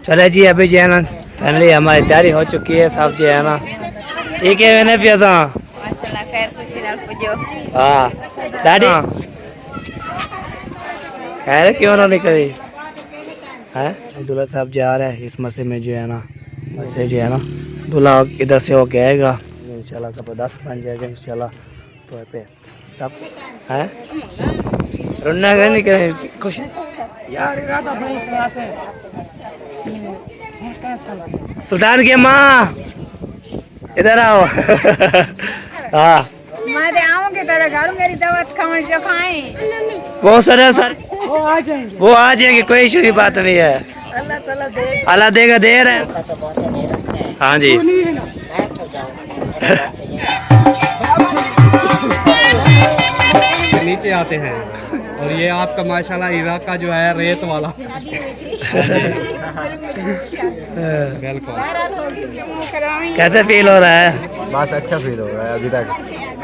चले जी अभी जो है ना फाइनली हमारी तैयारी हो चुकी है सब जो है ना ठीक है मैंने पिया था हाँ डैडी खैर क्यों ना निकली है दूल्हा साहब जा रहा है इस मस्से में जो है ना मस्से जो है ना दूल्हा इधर से होके आएगा इंशाल्लाह ज़बरदस्त बन जाएगा इंशाल्लाह तो पे सब है रुन्ना का नहीं करें खुश यार इरादा बड़ी क्लास है सुल्तान के माँ इधर आओ हाँ मैं आऊंगी तेरे घर मेरी दावत खाने जो खाएं वो सर वो आ जाएंगे कोई इशू की बात नहीं है अल्लाह देगा दे रहे हैं हाँ जी नीचे आते हैं और ये आपका माशाल्लाह इलाका जो है रेत वाला बिल्कुल कैसे फील हो रहा है बस अच्छा फील हो रहा है अभी तक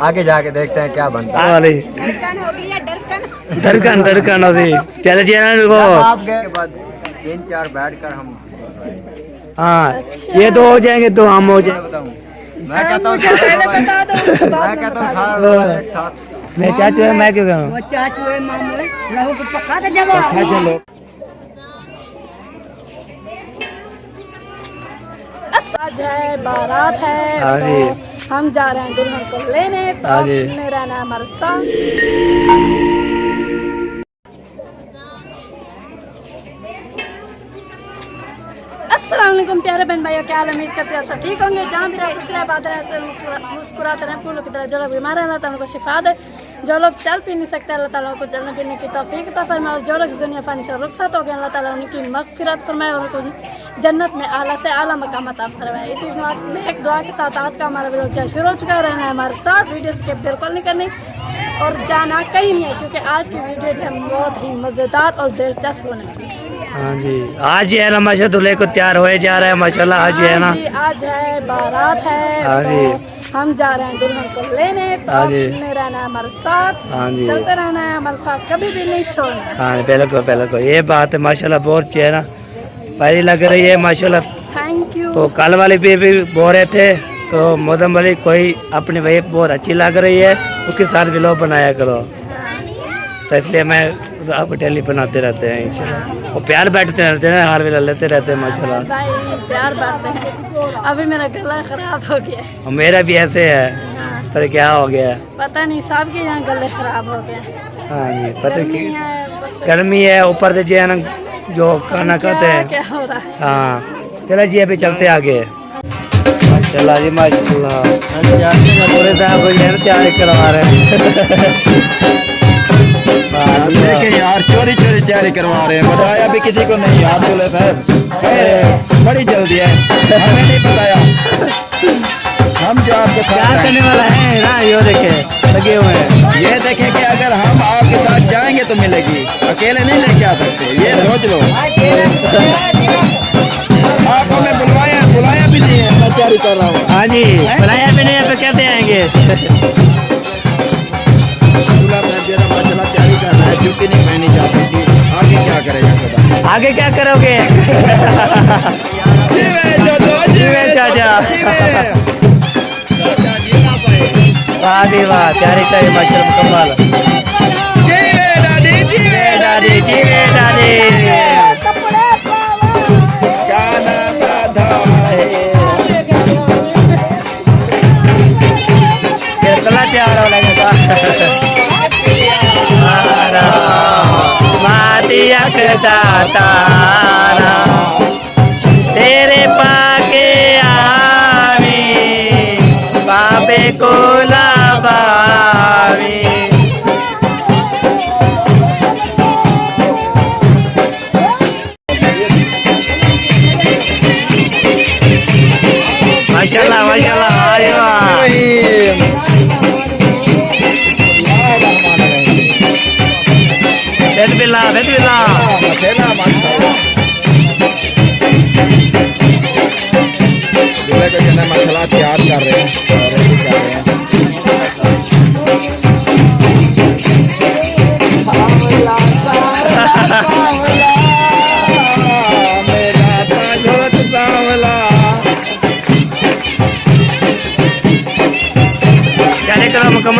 आगे जाके देखते हैं क्या बनता है वाली दरकन होती चले जी वो आप गए के बाद 3-4 बैठ कर हम हाँ ये दो हो जाएंगे तो हम हो जाएंगे बताऊं मैं कहता हूँ एक साथ मैं चाचू है मैं क्यों कहूँ चाचू है मामू है रहू को पका दे जब चलो आज है बारात है हाँ जी तो हम जा रहे हैं दुल्हन को लेने तो हाँ जी आपने रहना है हमारे साथ अस्सलामुअलैकुम प्यारे बहन भाइयों क्या हाल है उम्मीद करते हैं सब ठीक होंगे जहाँ भी रहे खुश रहे बात रहे ऐसे मुस्कुराते रहे फूलों की तरह जो लोग बीमार हैं अल्लाह ताला उनको शिफा दे जो लोग चल पी नहीं सकते अल्लाह ताला उनको चलने फिरने की तौफीक अता फरमाए और जो लोग इस दुनिया फानी से रुखसत हो गए अल्लाह ताला उनकी मगफिरत फरमाए और उनको जन्नत में आला से आला मकाम अता फरमाए। इसी एक दुआ के साथ आज का हमारा वीडियो शुरू हो चुका है रहना है हमारे साथ वीडियो स्किप बिल्कुल नहीं करनी और जाना कहीं नहीं है क्योंकि आज की वीडियो जो है बहुत ही मज़ेदार और दिलचस्प होने वाली है। हाँ जी आज जो है ना माशा दूल्हे को तैयार होए जा रहा है माशाल्लाह आज जो है ना आज है बारात है हाँ जी तो हम जा रहे हैं दुल्हन को लेने तो हाँ जी आपने रहना है हमारे साथ हाँ जी चलते रहना है हमारे साथ कभी भी नहीं छोड़ना। हाँ पहले को ये बात है माशाल्लाह बहुत जो है ना पहली लग रही है माशाल्लाह थैंक यू। तो कल वाले भी बोल रहे थे तो मोदम वाली कोई अपनी वाइफ बहुत अच्छी लग रही है उसके साथ व्लॉग बनाया करो तो इसलिए मैं आप डेली बनाते रहते हैं इंशाल्लाह और प्यार बैठते रहते हैं हर वेला लेते रहते हैं माशाल्लाह भाई प्यार बांटते हैं। अभी मेरा गला खराब हो गया और मेरा भी ऐसे है पर क्या हो गया पता नहीं सबके यहाँ गले खराब हो गए। हाँ जी पता की है गर्मी है ऊपर से जो है ना जो खाना खाते हैं क्या हो रहा है। हाँ चलो जी अभी चलते आगे माशाल्लाह जी माशाल्लाह पूरे साहब तैयारी करवा रहे हैं देखे यार चोरी चोरी तैयारी करवा रहे हैं बताया भी किसी को नहीं यार बोले साहब बड़ी जल्दी है हमें नहीं बताया हम जो आपके साथ करने वाला है ना ये देखे लगे हुए हैं ये देखे कि अगर हम आपके साथ जाएंगे तो मिलेगी अकेले नहीं लेके आ सकते ये सोच लो आप हमें बुलाया भी नहीं है मैं तैयारी कर रहा हूँ हाँ जी बुलाया भी नहीं है तो कैसे आएंगे माशाल्लाह तैयारी कर रहा है जूती नहीं पहनी जाती थी आगे क्या करेगा आगे क्या करोगे चाचा वाह जी वाह तैयारी चाहिए माशाल्लाह मुकम्मल दादी कितना तैयार हो लगेगा मातिया तारा तेरे पाके आवी बाबे को लाभावी माशाल्लाह बिस्मिल्लाह दूल्हे को जो है मसाला तैयार कर रहे हैं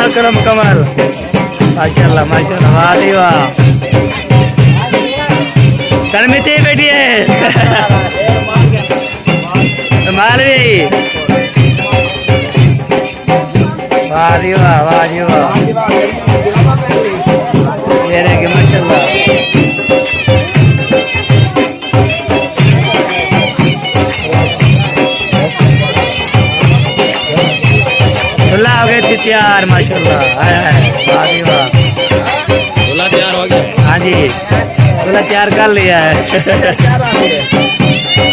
मुकम्मल करो मुकम्मल। माशाल्लाह माशाल्लाह, वाह जी वाह। शर्मिती बेटी है मालवी। वाह जी वाह, वाह जी वाह। ये देखिए माशाल्लाह। दूल्हा हो गए थे तैयार माशाल्लाह। वाह जी वाह, दूल्हा तैयार हो गया। हाँ जी दूल्हा तैयार कर लिया है।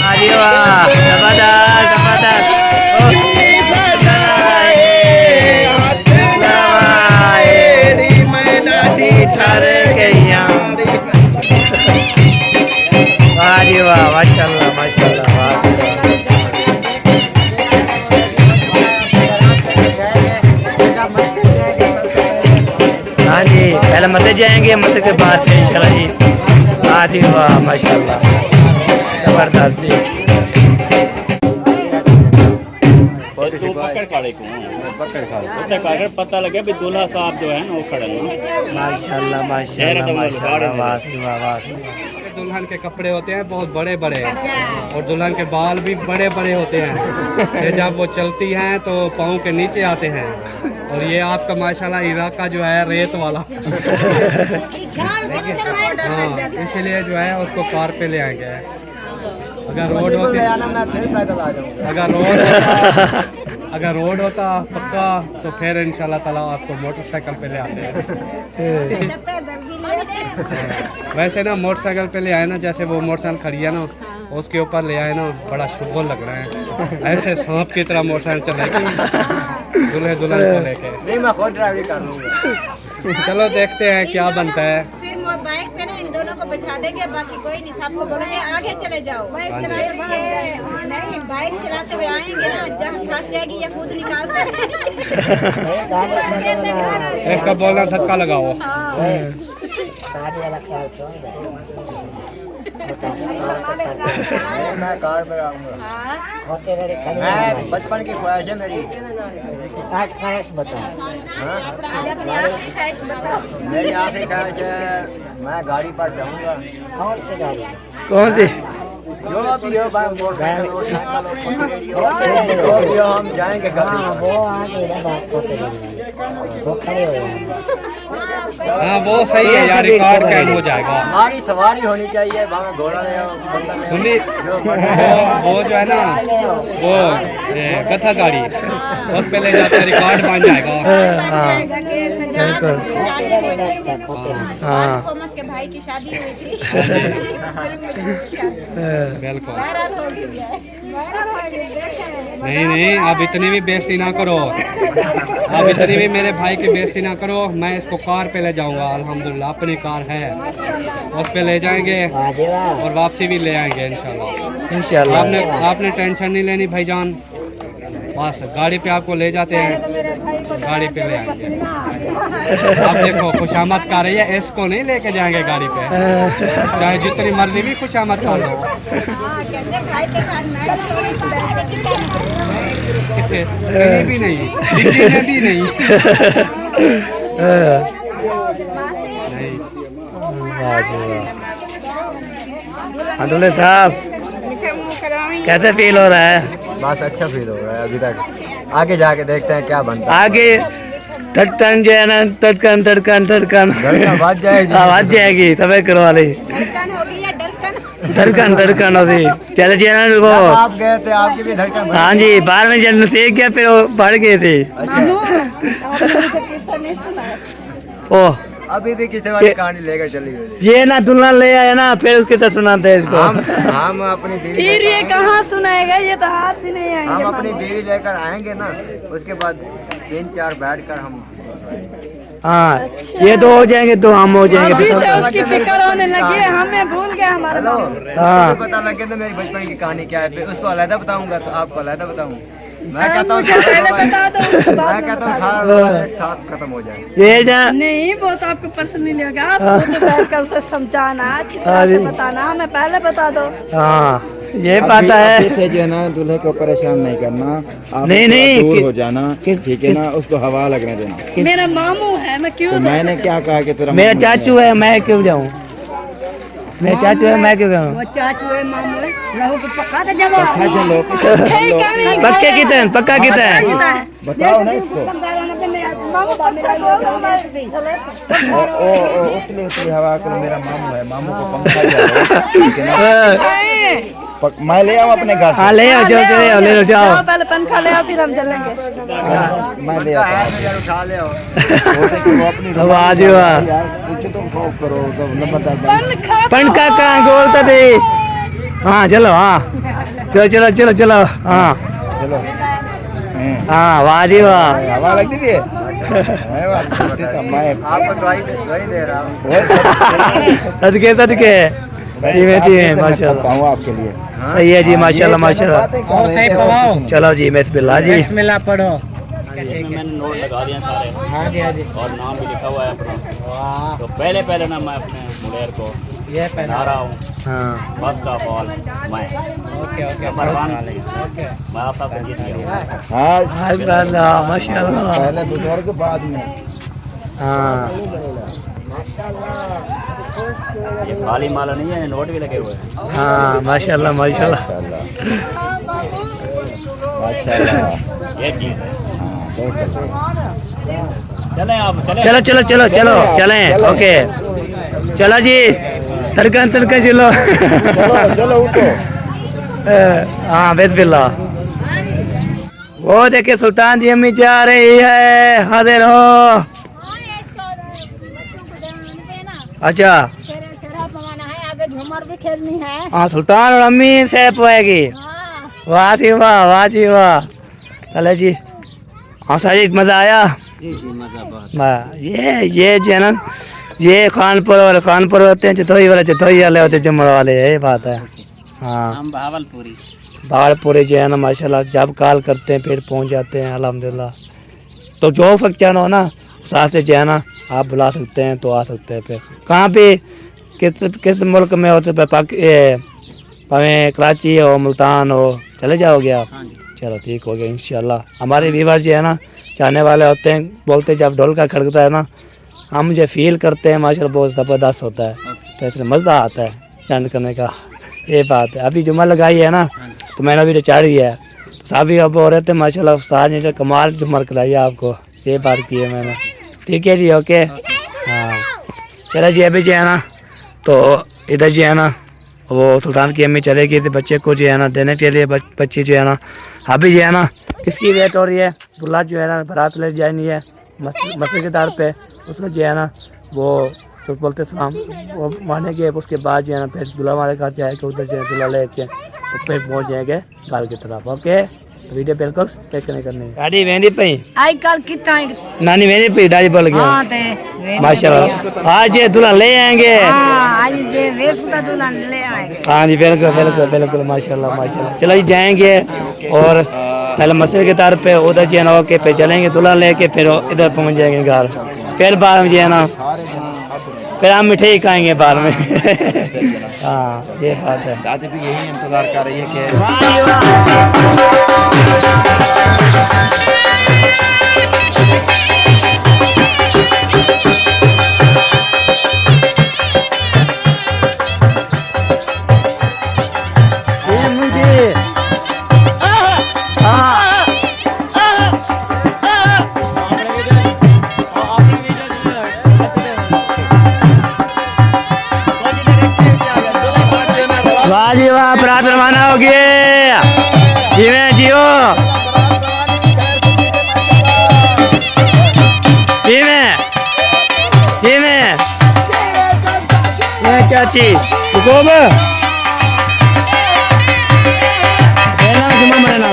हाँ जी वाह, जबरदस्त जबरदस्त। वाह जी वाह, माशाल्लाह माशाल्लाह, वाह। हाँ जी पहले मस्जिद जाएंगे, मस्जिद के बाद फिर इंशाल्लाह जी। वाह जी वाह, माशाल्लाह जबरदस्त जी। पता लगे भी दूल्हा साहब जो है ना वो खड़े हैं। माशाल्लाह माशाल्लाह माशाल्लाह, वाह जी वाह, वाह जी वाह। दुल्हन के कपड़े होते हैं बहुत बड़े बड़े और दुल्हन के बाल भी बड़े बड़े होते हैं। ये जब वो चलती हैं तो पाँव के नीचे आते हैं। और ये आपका माशाल्लाह इलाका जो है रेत वाला। हाँ इसीलिए जो है उसको कार पे ले आएंगे। अगर रोड होती अगर रोड होता पक्का तो फिर इंशाल्लाह ताला आपको मोटरसाइकिल पे ले आते हैं। वैसे ना मोटरसाइकिल पे ले आए ना, जैसे वो मोटरसाइकिल खड़ी है ना उसके ऊपर ले आए ना, बड़ा शुभ लग रहा है। ऐसे सांप की तरह मोटरसाइकिल चलेगी दूल्हे दुल्हन को लेके। नहीं मैं खुद ड्राइविंग कर लूँगा। चलो देखते हैं क्या बनता है। फिर वो बाइक पे ना इन दोनों को बिठा देंगे, बाकी कोई नहीं, सबको बोलेंगे आगे चले जाओ। बाइक नहीं, बाइक चलाते हुए आएंगे ना, जहाँ फंस जाएगी या खुद निकाल कर इसका बोलना धक्का लगाओ। मैं कार पे आऊँगा। मैं बचपन की ख्वाहिश है मेरी। आज ख्वाहिश बताओ। मेरी आखिरी ख्वाहिश है मैं गाड़ी पर जाऊँगा। कौन सी गाड़ी? कौन सी? जो भी हो मोटरसाइकिल हो, साइकिल हो, जो भी हो, हम जाएंगे गाड़ी। वो आगे बात करते वो खड़े हो जाएंगे। हाँ वो सही है यार, रिकॉर्ड कैम हो जाएगा। हमारी सवारी होनी चाहिए, वहाँ घोड़ा ले आओ। सुनी वो जो है ना वो कथा गाड़ी उस पे ले जाते रिकॉर्ड बन जाएगा। हाँ थॉमस के भाई की शादी हुई थी। बिल्कुल। नहीं नहीं अब इतनी भी बेइज्जती ना करो, अब इतनी भी मेरे भाई की बेइज्जती ना करो। मैं इसको कार पे ले जाऊंगा, अल्हम्दुलिल्लाह अपनी कार है, उस पे ले जाएंगे और वापसी भी ले आएंगे इंशाल्लाह। इंशाल्लाह। आपने टेंशन नहीं लेनी भाईजान, बस गाड़ी पे आपको ले जाते हैं, गाड़ी पे ले आएंगे। आप देखो खुशामद कर रही है, इसको नहीं लेके जाएंगे गाड़ी पे, चाहे जितनी मर्जी भी खुशामद कर लो। कहीं भी नहीं, दिल्ली में भी नहीं। दूल्हे साहब कैसे फील हो रहा है? बस अच्छा फील हो रहा है अभी तक, आगे जाके देखते हैं क्या बनता है। आगे धड़कन जो है ना, धड़कन धड़कन धड़कन आवाज जाएगी, आवाज जाएगी सफेद करवा ली, धड़कन हो गई है, धड़कन धड़कन होगी। चले जी ना वो आप गए थे आपकी भी धड़कन। हाँ जी, बाहर में जब सीख गया फिर वो बढ़ गए थे। ओह अभी भी किसी वाली कहानी लेकर चली गई। ये ना दुल्हन ले आया ना, फिर उसके साथ सुनाते हैं इसको। हम अपनी बीवी फिर ये कहाँ सुनाएगा, ये तो हाथ ही नहीं आएंगे। हम अपनी बीवी लेकर आएंगे ना, उसके बाद 3-4 बैठकर हम। हाँ ये दो हो जाएंगे तो हम हो जाएंगे। अभी से उसकी फिक्र होने लगी है, हमें भूल गया हमारा। हेलो, हाँ। मुझे पता लगे तो मेरी बचपन की कहानी क्या है, फिर उसको अलग बताऊंगा तो आपको अलग बताऊँ। मैं कहता हूँ मुझे पहले बता दो, उसके बाद मैं कहता हूँ सारा एक साथ खत्म हो जाए। ये ना नहीं वो तो आपको पर्सनली होगा, आप खुद बैठ कर उसे समझाना, अच्छी तरह से बताना, हमें पहले बता दो। हाँ ये पाता है। अभी से जो है ना दूल्हे को परेशान नहीं करना, आप नहीं, थोड़ा नहीं, दूर हो जाना, ठीक है ना, उसको हवा लगने देना। मेरा मामू है, मैं क्यों तो मैंने क्या कहा कि तेरा मेरा मामू चाचू है, मैं क्यों जाऊँ? मेरा चाचू है, मैं क्यों जाऊँ? पक्का चलो पक्के कितने, पक्का कितना है? बताओ ना इसको। ओ उतली उतली हवा को मेरा मामू है, मामू को पंखा दिया, ठीक है ना। मैं ले आऊँ अपने घर से। हाँ ले आओ, चलो चले आओ, ले लो जाओ। पहले पंखा ले आओ फिर हम चलेंगे। मैं ले आता हूँ। वाह जी वाह। यार कुछ तुम खौफ करो तो नंबरदार पंखा कहाँ गोलता थे? हाँ चलो, हाँ चलो चलो चलो चलो, हाँ चलो। हाँ वाह जी वाह। हवा लगती भी है। मैं सदके सदके, धीमे माशाल्लाह। हूँ आपके लिए। सही है जी, माशाल्लाह माशाल्लाह। चलो जी बिस्मिल्लाह जी। इसमें मैंने नोट लगा दिए सारे। हाँ जी हाँ जी। और नाम भी लिखा हुआ है अपना। तो पहले पहले ना मैं अपने मुड़ेर को ये पहना रहा हूँ। हाँ फर्स्ट ऑफ ऑल मैं नंबर 1 मैं आपका जीत गया। हाँ माशाल्लाह माशाल्लाह। पहले बुजुर्ग बाद में। हाँ ये खाली माला नहीं है, नोट भी लगे हुए हैं। हाँ माशाल्लाह माशाल्लाह। माशाल्लाह। ये चीज़ है। हाँ, चलें आप चलें। चलो चलो चलो चलो चलें, ओके चलो जी, तड़कन तड़कन चलो। चलो चलो उठो। हाँ बिस्मिल्लाह। वो देखिए सुल्तान जी अम्मी जा रही है, हाजिर हो। अच्छा शराब पवाना है, आगे झूमर भी खेलनी है। हाँ, सुल्तान और अम्मी से पोएगी। वाह जी वाह, वाह जी वाह। चले जी, हाँ साजिद मजा आया? जी जी मजा बहुत। वाह, ये जो है ना, ये खानपुर होते हैं, चतोई वाले होते हैं, जमड़ वाले, यही बात है। हाँ हम भावलपुरी। भावलपुरी जो है ना माशाल्लाह, जब कॉल करते हैं फिर पहुंच जाते हैं अल्हम्दुलिल्लाह। तो जो फंक्शन हो ना साथ से जो है ना आप बुला सकते हैं तो आ सकते हैं। फिर कहाँ पे किस मुल्क में होते भावें कराची हो, मुल्तान हो, चले जाओगे आप? हाँ जी। चलो ठीक हो गया इंशाल्लाह। हमारे व्यूअर जो है ना चाहने वाले होते हैं, बोलते हैं जब ढोल का खड़कता है ना हम मुझे फील करते हैं माशाल्लाह, बहुत ज़बरदस्त होता है। तो इसमें मज़ा आता है डांस करने का, ये बात है। अभी जुम्मा लगाई है ना तो मैंने अभी चाड़ी है, तो साहब अब हो रहे थे माशाल्लाह, उस्ताद ने कमाल जुम्मर कराई आपको, ये बात की है मैंने। ठीक है जी, ओके। हाँ चलो जी, अभी जो है ना तो इधर जो है ना वो सुल्तान की अम्मी चले गई थी बच्चे को जो है ना देने के लिए। बच्ची जो है ना अभी जो है ना किसकी वेट हो रही है? दूल्हा जो है ना बारात ले जानी है मस्जिद के दार पे, उसको जो है ना वो तो बोलते सलाम वो मानेंगे, उसके बाद जो है ना फिर दूल्हा हमारे घर जाएगा, उधर जो है दूल्हा लेके तो फिर पहुँच जाएंगे घर की तरफ। ओके, तो वीडियो बिल्कुल स्टे करनी है। गाड़ी वेंदी पे आई कल कितना नानी वेंदी पे डाली बोल गया। हाँ ते माशाल्लाह, आज ये दूल्हा ले आएंगे। हाँ आज जे वेश का दुल्हन ले आएंगे। हाँ जी बिल्कुल बिल्कुल बिल्कुल, माशाल्लाह माशाल्लाह। चलो जी जाएंगे और पहले मस्जिद के तार पे उधर जो है ना ओके पे चलेंगे, दूल्हा लेके फिर इधर पहुंच जाएंगे घर। फिर बाद में जो है ना फिर हम मिठाई खाएंगे बाद में। हाँ ये बात है। दादी भी यही इंतजार कर रही है कि वाह जी वाह, बरात रवाना हो गए। जीवे जियो, जीवे जीवे ये चाची हुकूम जुम्मा मरे ना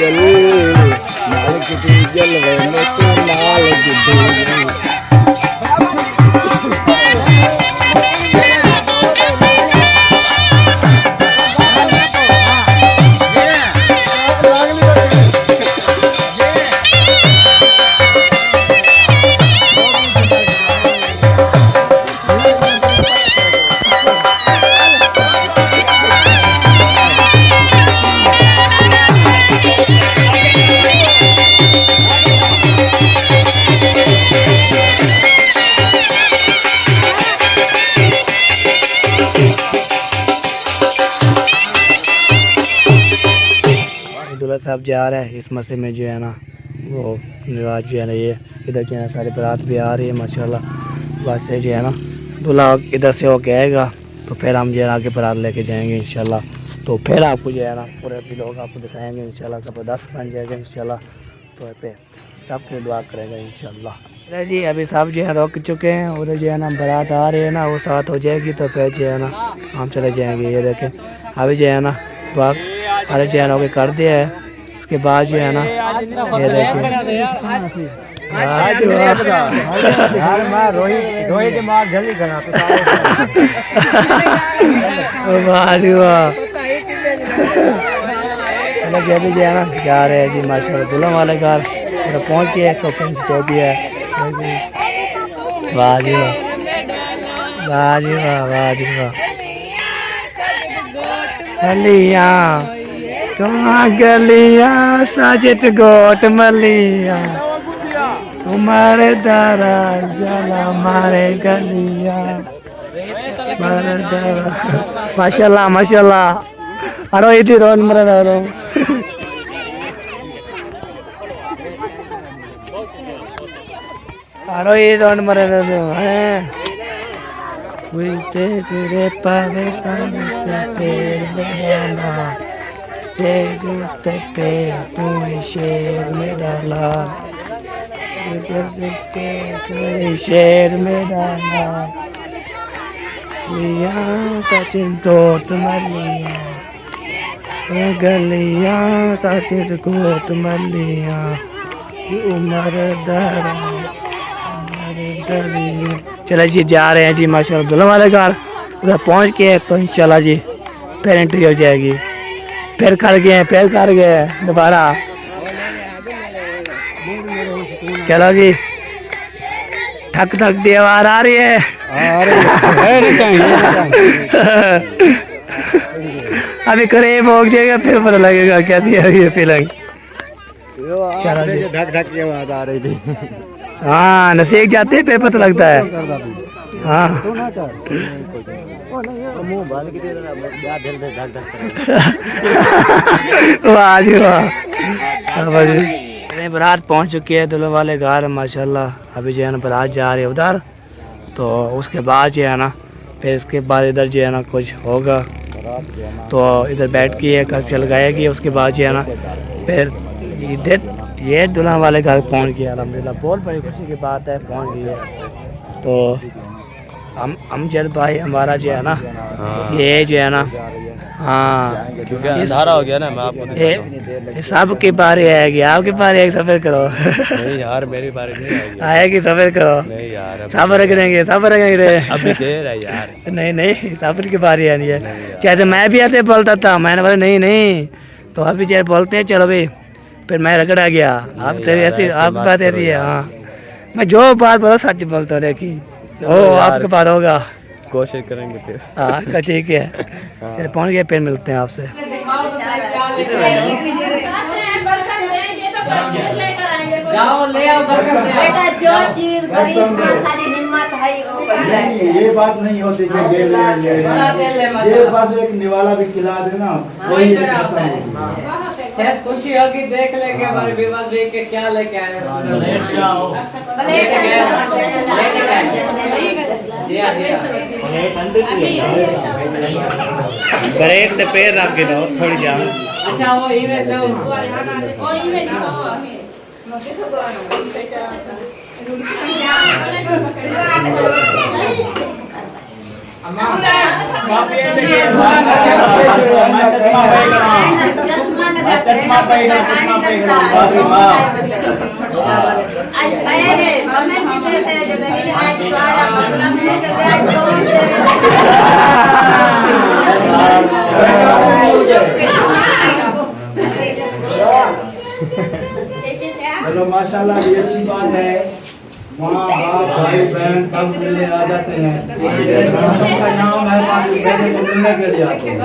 डीजल मालिक डीजल वे में तू लाल डीजल। दूल्हा साहब जा रहा है इस मसले में जो है ना वो रिवाज जो है ना ये इधर जो है ना सारे बारात भी आ रही है माशाल्लाह। बात से जो है ना दूल्हा इधर से होके आएगा तो फिर हम जो है आगे बारात लेके जाएंगे इंशाल्लाह। तो फिर आपको जो है ना पूरे भी लोग आपको दिखाएंगे इंशाल्लाह। ज़बरदस्त बन जाएगा इंशाल्लाह। तो पे सबके दुआ करेगा इंशाल्लाह। अरे जी अभी सब जो है रुक चुके हैं। उधर जो है ना बारात आ रही है ना वो साथ हो जाएगी तो फिर जो है ना हम चले जाएंगे। ये देखें अभी जो है ना दुआ सारे जो है ना कर दिया है। उसके बाद जो है ना ये देखें अभी जो है ना जा रहे हैं जी माशाल्लाह दूल्हा वाले घर पहुँच गए तो जो भी है। वाह जी वाह वाह जी वाह वाह जी वाह। गलियाँ गलियाँ साजिद गोट मलिया तुम्हारे दारा जला मारे गलियाँ मारे दारा। माशाल्लाह माशाल्लाह। अरे इधर रोन मरे दारो अरे ये रोन मरे दारो हैं उल्टे तेरे पावे सामने तेरा पे तू शेर मेरा लाल शेर मेरा लाल सचिन गोट मलिया गलिया सचिन गोट मलिया उमर दरा चलो जी जा रहे हैं जी माशाल्लाह दूल्हा वाले घर। उधर पहुँच के तो इंशाल्लाह जी फिर एंट्री हो जाएगी। फिर कर गए दोबारा। चलो जी ठक ठक की आवाज आ रही है। अभी करीब हो जाएगा फिर पता लगेगा कैसी है ये फीलिंग। चलो जी ढक ढक की आवाज आ रही थी। हाँ नसीक जाते हैं फिर पता लगता है। हाँ वाह जी वाह। बारात पहुंच चुकी है दूल्हे वाले घर माशाल्लाह। अभी जो है ना बारात जा रही है उधर तो उसके बाद जो है ना फिर इसके बाद इधर जो है ना कुछ होगा तो इधर बैठ के करके लगाएगी। उसके बाद जो है ना फिर इधर ये दूल्हा वाले घर पहुंच गया अल्हम्दुलिल्लाह। बहुत बड़ी खुशी की बात है पहुंच गई है। तो हम जल्द भाई हमारा जो है ना ये जो है ना हाँ क्योंकि अंधारा हो गया ना मैं आपको सब के बारे आएगी आपके बारे एक सफर करो। नहीं यार मेरी बारी नहीं आएगी। आएगी सफर करो। नहीं यार सफर करेंगे अभी देर है यार। नहीं सफर की बारी आनी है। जैसे मैं भी ऐसे बोलता था मैंने बोला नहीं तो अभी जैसे बोलते हैं चलो भाई फिर मैं रगड़ा गया। आप तेरी ऐसी आप बात ऐसी है। हाँ मैं जो बात बोला सच बोलता हूँ कि ओ आपके पास होगा कोशिश करेंगे फिर। हाँ ठीक है चलिए पहुँच गए फिर मिलते हैं आपसे। बेटा जो चीज गरीब का सारी हिम्मत है ये बात नहीं होती कि ये बात एक निवाला भी खिला देना वही शायद खुशी होगी देख लेंगे हमारे विवाद देख के क्या लेके आए ब्रेक पे पैर रख के दो थोड़ी जान। अच्छा वो इवेंट चश्मा चश्मा पहनो, चश्मा पहनो, बाबी माँ। आज पहले कमेंट देते थे जो गली आज तुम्हारा मतलब नहीं कर रहा आज कौन दे चलो माशाल्लाह ये अच्छी बात है। माँ बाप भाई बहन सब मिलने आ जाते हैं। सबका नाम है पैसे तो मिलने के लिए आते हैं।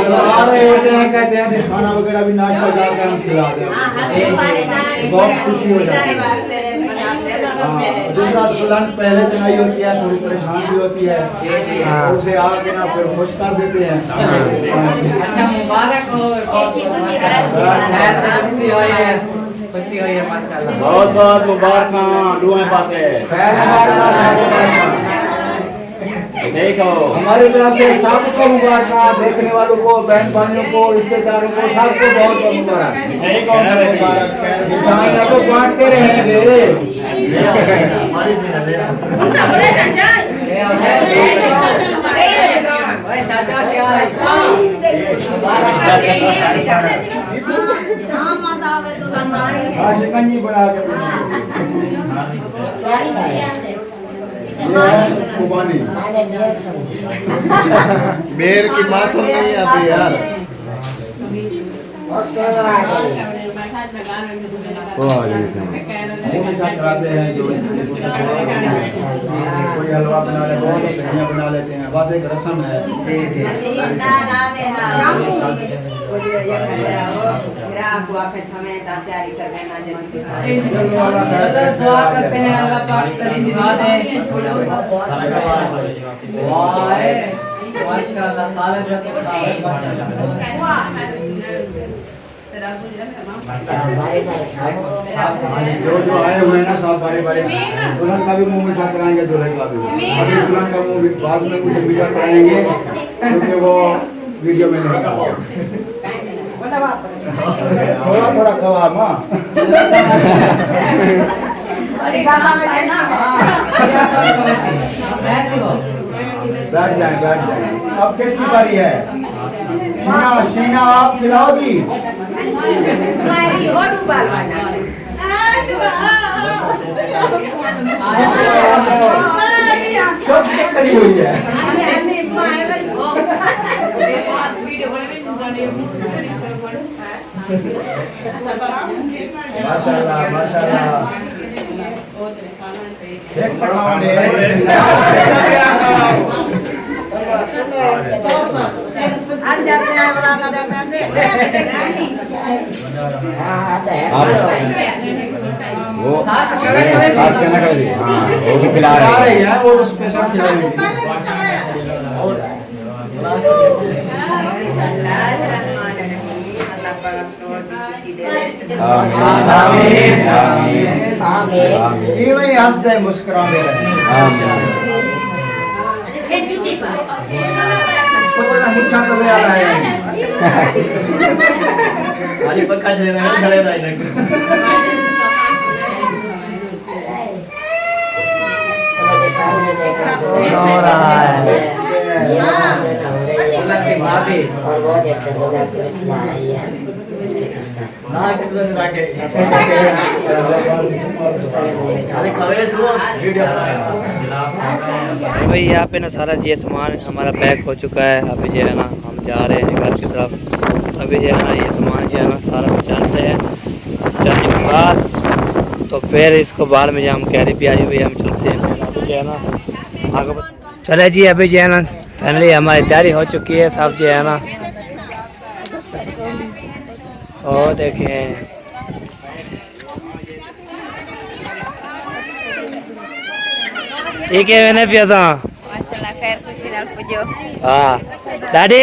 आ रहे होते हैं कहते हैं कि खाना वगैरह भी नाश्ता जाकर हम खिला दें। बहुत खुशी हो जाती है। दूसरा दुल्हन पहले चुनाई होती है थोड़ी परेशान भी होती है, उसे आके ना फिर खुश कर देते हैं। अच्छा मुबारक हो, खुशी हुई है माशाल्लाह। बहुत बहुत मुबारक दुआएं पासे। देखो हमारी तरफ से सबको मुबारक, देखने वालों को, बहन भाइयों को, रिश्तेदारों को, सबको बहुत बहुत मुबारक। तो बांटते रहेंगे। शिकंजी बना के कुर्बानी मेर की मासूम नहीं आती यार। कराते हैं जो कोई हलवा बना लेते हैं, सेवइयां बना लेते हैं, बस एक रस्म है। दुआ करते हैं अल्लाह पाक सही दिला दे। माशाल्लाह सारे जो जो आए हुए हैं ना सब बारी बारी दुल्हन का भी मुंह मीठा कराएंगे, दुल्हन का भी। अभी दुल्हन का मुंह बाद में कुछ मीठा कराएंगे क्योंकि वो वीडियो में नहीं दिखा। थोड़ा थोड़ा खवा माँ। बैठ जाए बैठ जाए। अब किसकी बारी है? शीना शीना आप खिलाओगी? सब खड़ी हुई है। माशाल्लाह माशाल्लाह। एक पकवाने वो सास कहना कर दी। हाँ वो भी खिला रही है, वो स्पेशल खिलाएगी। आमीन हंसते मुस्कुराते रहे। मुच्छा तो गया है खाली पक्का चले रहे खड़े रहे हो रहा है। और बहुत अच्छा खिला रही है भाई यहाँ पे ना सारा ये सामान हमारा पैक हो चुका है। अभी जो है ना हम जा रहे हैं घर की तरफ। अभी जो है ना ये सामान जो है ना सारा पहुँचाते हैं। पहुँचाने के बाद तो फिर इसको बाद में जो हम कैरी भी आई हुई हम चलते हैं। अभी जो है ना आगे चले जी। अभी जो है ना फाइनली हमारी तैयारी हो चुकी है सब जो है ना। और देखें ठीक है मैंने पिया था। माशाल्लाह खैर खुशी ना पूजो। हाँ दादी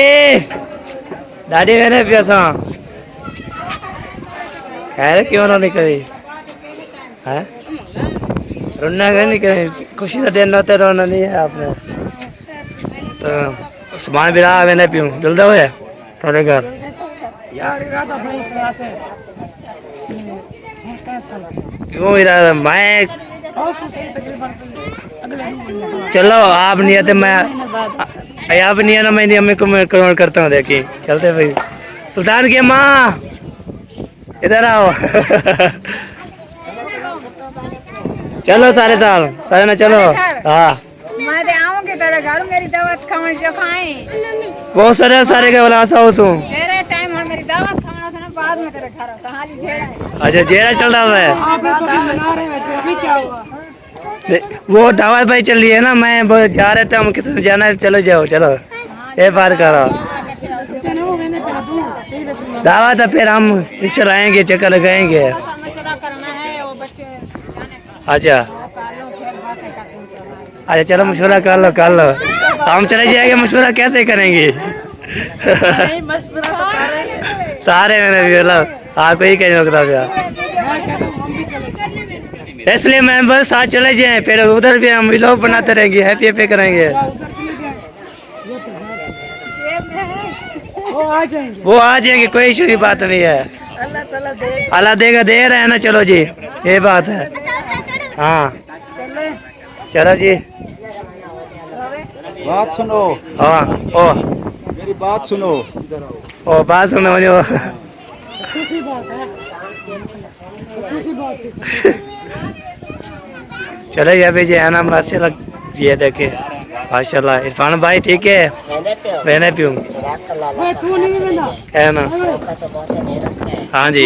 दादी मैंने पिया था। खैर क्यों ना निकली है रोना क्यों नहीं करी? खुशी का दिन होता रोना नहीं है आपने। तो सामान भी रहा मैंने पीऊँ जल्दी हो है थोड़े घर यार इरादा भाई क्लास है कैसा क्यों इरादा मैं और सही तकरीबन अगले महीने चलो आप नहीं आते मैं आप नहीं आना मैं नहीं अम्मी को मैं कॉल करता हूँ। देखिए चलते भाई सुल्तान की माँ इधर आओ चलो सारे सारे ना चलो। हाँ मैं आऊंगी तेरे घर मेरी दावत खाने जो खाए बहुत सारे के बोला सौ तेरे टाइम और मेरी दावत खाना से ना बाद में तेरे घर कहां जी जेड़ा है। अच्छा जेरा चल रहा है। आप इसको मना रहे हैं अभी क्या हुआ? वो दावत भाई चल रही है ना, मैं जा रहे थे हम किसी जाना है, चलो जाओ चलो ये बात करो दावत है, फिर हम इस आएंगे चक्कर लगाएंगे। मशवरा करना है वो बच्चे जाने का अच्छा कालो फिर बातें करते हैं। अच्छा चलो मशवरा कर लो हम चले जाएंगे, मशवरा कैसे करेंगे सारे मैंने भी बोला हाँ कोई कहीं रोकता गया, इसलिए मैं बस साथ चले जाए, फिर उधर भी हम व्लॉग बनाते रहेंगे, हैप्पी हैप्पी करेंगे। वो आ जाएंगे कोई इशू की बात नहीं है, अल्लाह देगा, दे रहे हैं ना। चलो जी ये बात है। हाँ चलो जी बात सुनो, हाँ ओ मेरी बात सुनो, ओ बात सुनो मुझे खुशी बात है, खुशी बात है। चलो ये भी जी है ना माशाल्लाह, ये देखे माशाल्लाह इरफान भाई ठीक है, मैंने पीऊँ भाई तू नहीं मिला है ना। हाँ जी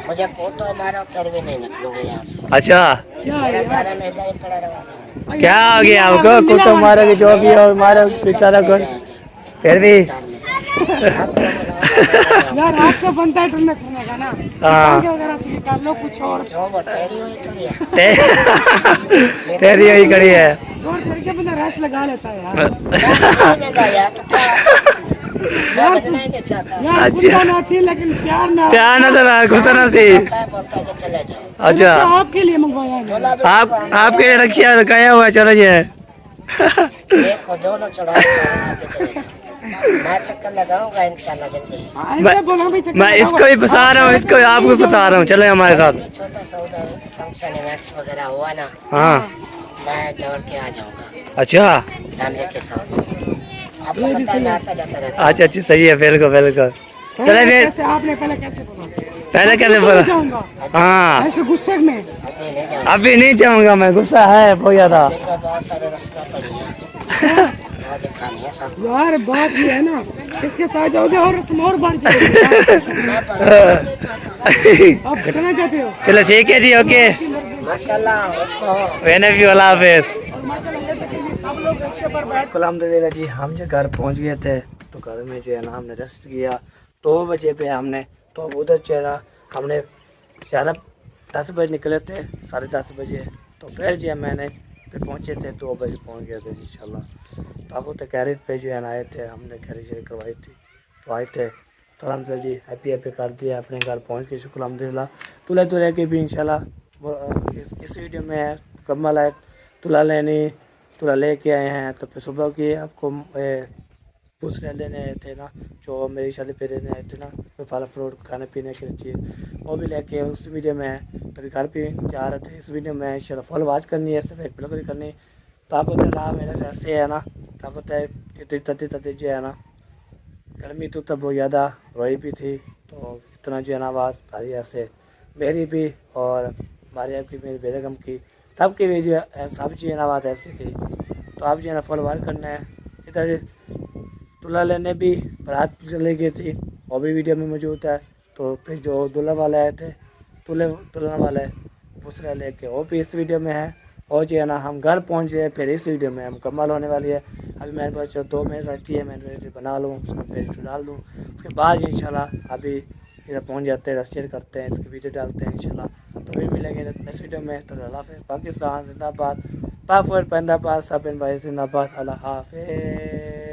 मुझे कोटो मारो फिर भी नहीं निकलूंगा यहाँ से। अच्छा मेरा घर में इधर ही पड़ा रहूंगा। क्या हो गया आपको, कुत्ता मारोगे जो भी हो मारो बेचारा को, फिर भी यार आपका बनता है टूर्ना करने का ना, हाँ वगैरह से निकाल लो कुछ और। जो वो टेढ़ी हुई खड़ी है। तेरी यही कड़ी है, और करके बंदा रेस्ट लगा लेता है यार। यार तो क्या बदलना है चाहता है। यार गुस्सा ना थी लेकिन प्यार ना था, गुस्सा ना थी। बोलता है कि चले जाओ। अच्छा आपके लिए मंगवाया है। आपके लिए रक्षा रखाया हुआ, चलो जी देखो दोनों चढ़ाई चले जाओ। मैं चक्कर लगाऊंगा इंशाल्लाह जल्दी। ऐसे बोला भी चक्कर मैं इसको भी फंसा रहा हूँ, इसको आपको फंसा रहा हूँ, चले हमारे साथ। छोटा सा उधर फंक्शन इवेंट्स वगैरह हुआ ना, हाँ मैं दौड़ के आ जाऊंगा अच्छा फैमिली के साथ। आपको पता है मैं आता जाता रहता अच्छा अच्छा सही है, बिल्कुल बिल्कुल। चले फिर कैसे आपने पहले कैसे बोला? पहले कैसे बोला? जाऊंगा हाँ ऐसे गुस्से में। हूँ। अभी नहीं जाऊंगा। अभी नहीं चाहूंगा मैं, गुस्सा है बहुत ज्यादा। देखो बहुत सारे रस्में पड़ी हैं, आज खानी है सब। यार बात ये है ना, इसके साथ जाओगे और रस्म और बढ़ जाएगी। मैं पढ़ना नहीं चाहता। आप घटना चाहते हो? चलो ठीक है जी, ओके माशाल्लाह उसको मैंने भी बोला हाफिज। अल्हम्दुलिल्लाह जी हम जो घर पहुंच गए थे, तो घर में जो है ना हमने रेस्ट किया। 2 बजे पे हमने तो उधर जो है ना हमने 10 बजे निकले थे, 10:30 बजे, तो फिर जो है मैंने फिर पहुंचे थे 2 बजे पहुंच गए थे इंशाल्लाह। तो आपको तो कैरेज पे जो है ना आए थे, हमने कैरेज करवाई थी तो आए थे, तो अलहमदिल्ला जी हैप्पी हैप्पी कर दिया, अपने घर पहुँच के शुक्र अलहमदिल्ला। तुला तो रह के भी इंशाल्लाह इस वीडियो में है मुकम्मल है। तुला लेके आए हैं, तो फिर सुबह की आपको दूसरे लेने आए थे ना, जो मेरी शादी पे लेने आए थे ना, तो फल फ्रूट खाने पीने की चीज़ वो भी लेके उस वीडियो में है। तो घर पे जा रहे थे, इस वीडियो में इंशाल्लाह फॉलो वाच करनी है, सिर्फ एक बिल्कुल करनी। तो आपको तो रहा मेरे से ऐसे है ना, तो आपको तती जो है ना गर्मी तो तब बहुत ज़्यादा रोई भी थी, तो इतना जो है ना आवाज़ सारी ऐसे मेरी भी और हमारे आपकी मेरी बेगम की सबकी वीडियो सब जो है ना आवाज़ ऐसी थी। तो आप जो है ना फॉलो वाच करना है। इधर दूल्हा लेने भी बारात चली गई थी, वो भी वीडियो में मौजूद है। तो फिर जो दूल्हा वाले आए थे, दुल्हन वाले दूसरा लेके वो भी इस वीडियो में है। और जो है ना हम घर पहुँच गए, फिर इस वीडियो में मुकम्मल होने वाली है। अभी मेरे पास 2 मिनट रहती है, मैं बना लूँ, उसको पेज डाल दूँ, उसके बाद इंशाल्लाह अभी इधर पहुँच जाते हैं, रस्टेर करते हैं, इसकी वीडियो डालते हैं इंशाल्लाह। तो फिर मिलेंगे नेक्स्ट वीडियो में। तो अल्लाह हाफ़िज़। पाकिस्तान जिंदाबाद, पाक फॉर पैंदाबाद, सब भाई जिंदाबाद। अल्लाह हाफ़िज़।